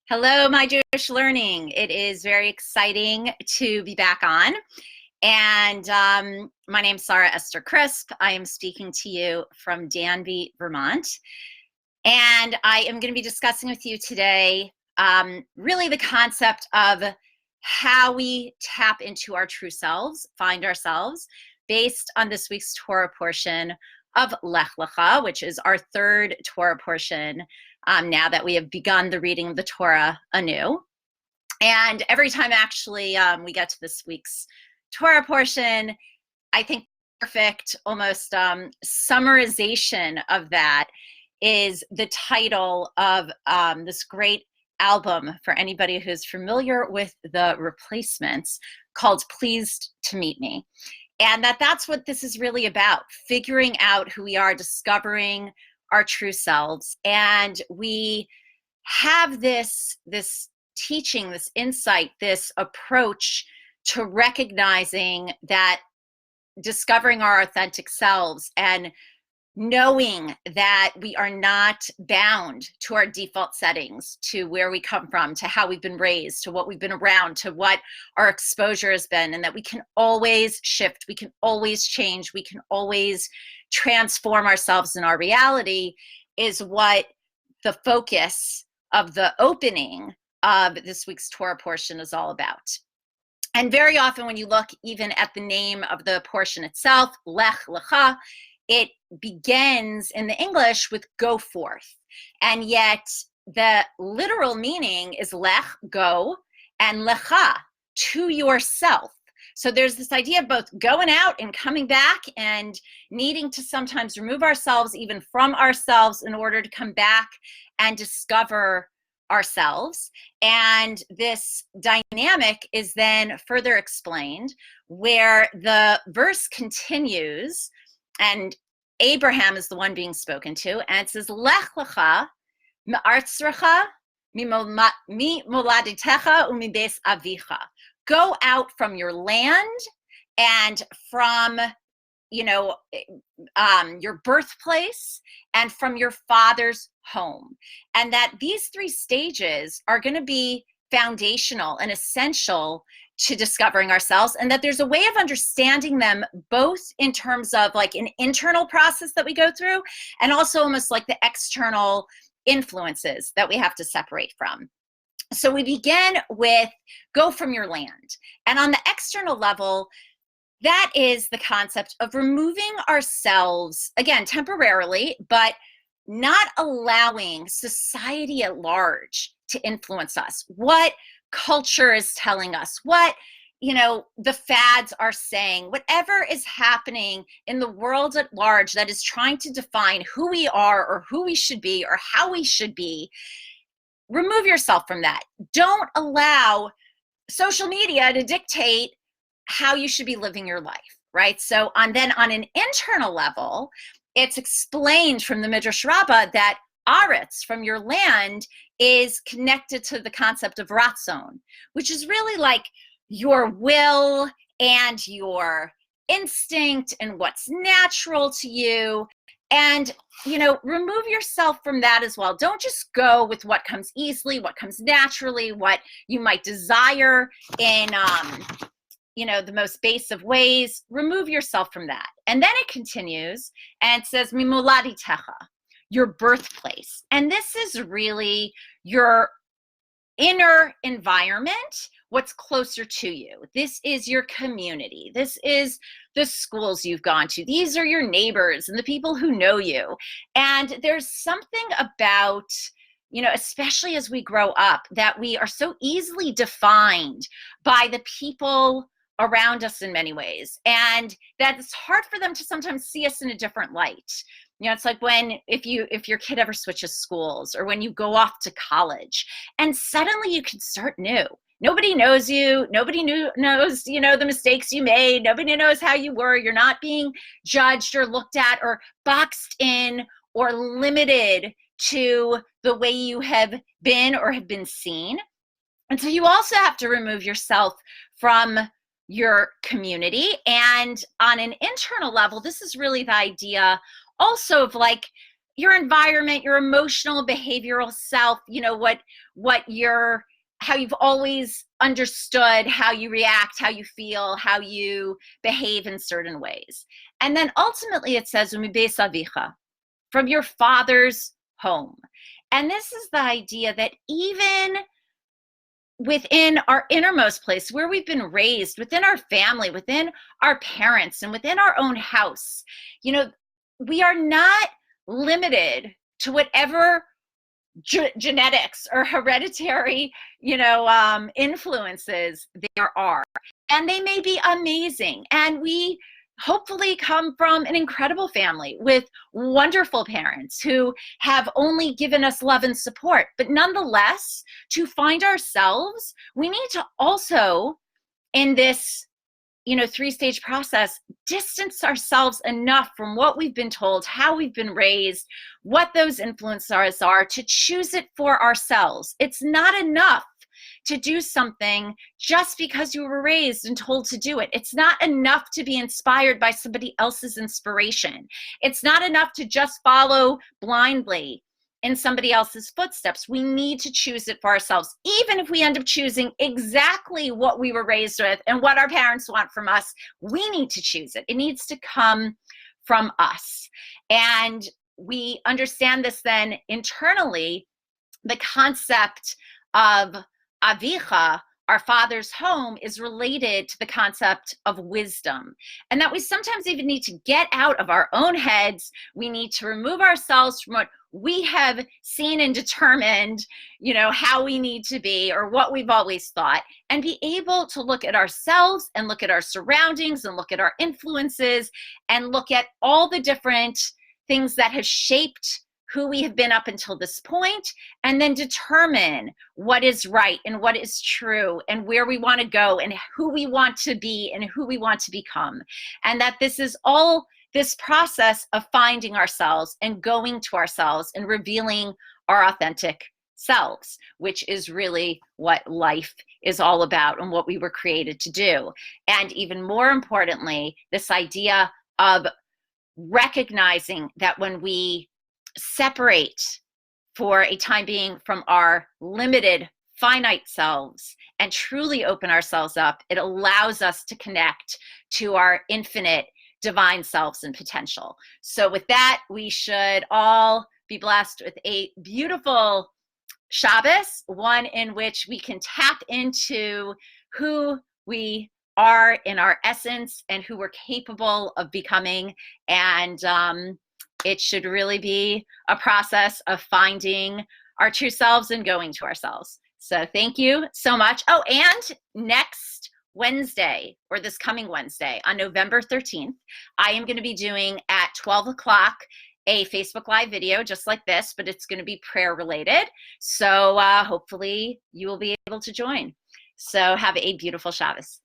Hello, my Jewish learning. It is very exciting to be back on. And my name's Sarah Esther Crisp. I am speaking to you from Danby, Vermont. And I am going to be discussing with you today really the concept of how we tap into our true selves, find ourselves, based on this week's Torah portion of Lech Lecha, which is our third Torah portion now that we have begun the reading of the Torah anew. And every time actually we get to this week's Torah portion, I think perfect almost summarization of that is the title of this great album for anybody who's familiar with the Replacements called Pleased to Meet Me. And that's what this is really about, figuring out who we are, discovering our true selves. And we have this teaching, this insight, this approach to recognizing that discovering our authentic selves and knowing that we are not bound to our default settings, to where we come from, to how we've been raised, to what we've been around, to what our exposure has been, and that we can always shift, we can always change, we can always transform ourselves in our reality, is what the focus of the opening of this week's Torah portion is all about. And very often when you look even at the name of the portion itself, Lech Lecha, it begins in the English with go forth. And yet the literal meaning is lech, go, and lecha, to yourself. So there's this idea of both going out and coming back and needing to sometimes remove ourselves even from ourselves in order to come back and discover ourselves. And this dynamic is then further explained where the verse continues, and Abraham is the one being spoken to, and it says, Lech Lecha me'artzrecha mi'moladitecha u'mibeis avicha. Go out from your land and from, your birthplace and from your father's home. And that these three stages are going to be foundational and essential to discovering ourselves, and that there's a way of understanding them both in terms of like an internal process that we go through and also almost like the external influences that we have to separate from. So we begin with go from your land. And on the external level, that is the concept of removing ourselves, again, temporarily, but not allowing society at large to influence us. What culture is telling us, what the fads are saying, whatever is happening in the world at large that is trying to define who we are or who we should be or how we should be, remove yourself from that. Don't allow social media to dictate how you should be living your life, right? So then on an internal level, it's explained from the Midrash Rabbah that Aretz, from your land, is connected to the concept of Ratzon, which is really like your will and your instinct and what's natural to you. And, remove yourself from that as well. Don't just go with what comes easily, what comes naturally, what you might desire in, the most base of ways. Remove yourself from that. And then it continues and it says, Mimoladitecha, your birthplace. And this is really your inner environment, what's closer to you. This is your community. This is the schools you've gone to. These are your neighbors and the people who know you. And there's something about, especially as we grow up, that we are so easily defined by the people around us in many ways. And that it's hard for them to sometimes see us in a different light. It's like if your kid ever switches schools or when you go off to college and suddenly you can start new. Nobody knows you. Nobody knows, the mistakes you made. Nobody knows how you were. You're not being judged or looked at or boxed in or limited to the way you have been or have been seen. And so you also have to remove yourself from your community. And on an internal level, this is really the idea also of like, your environment, your emotional, behavioral self, you know, how you've always understood how you react, how you feel, how you behave in certain ways. And then ultimately it says, from your father's home. And this is the idea that even within our innermost place, where we've been raised, within our family, within our parents, and within our own house, you know, we are not limited to whatever genetics or hereditary, you know, influences there are. And they may be amazing. And we hopefully come from an incredible family with wonderful parents who have only given us love and support. But nonetheless, to find ourselves, we need to also, in this, you know, three-stage process, distance ourselves enough from what we've been told, how we've been raised, what those influences are, to choose it for ourselves. It's not enough to do something just because you were raised and told to do it. It's not enough to be inspired by somebody else's inspiration. It's not enough to just follow blindly in somebody else's footsteps. We need to choose it for ourselves, even if we end up choosing exactly what we were raised with and what our parents want from us. We need to choose it. It needs to come from us. And we understand this then internally, the concept of Avicha, our father's home, is related to the concept of wisdom. And that we sometimes even need to get out of our own heads. We need to remove ourselves from what we have seen and determined, you know, how we need to be, or what we've always thought, and be able to look at ourselves and look at our surroundings and look at our influences and look at all the different things that have shaped who we have been up until this point, and then determine what is right and what is true and where we want to go and who we want to be and who we want to become. And that this is all this process of finding ourselves and going to ourselves and revealing our authentic selves, which is really what life is all about and what we were created to do. And even more importantly, this idea of recognizing that when we separate for a time being from our limited, finite selves and truly open ourselves up, it allows us to connect to our infinite divine selves and potential. So with that, we should all be blessed with a beautiful Shabbos, one in which we can tap into who we are in our essence and who we're capable of becoming. And it should really be a process of finding our true selves and going to ourselves. So thank you so much. Oh, and next Wednesday, or this coming Wednesday, on November 13th, I am going to be doing at 12 o'clock a Facebook Live video just like this, but it's going to be prayer related. So hopefully you will be able to join. So have a beautiful Shabbos.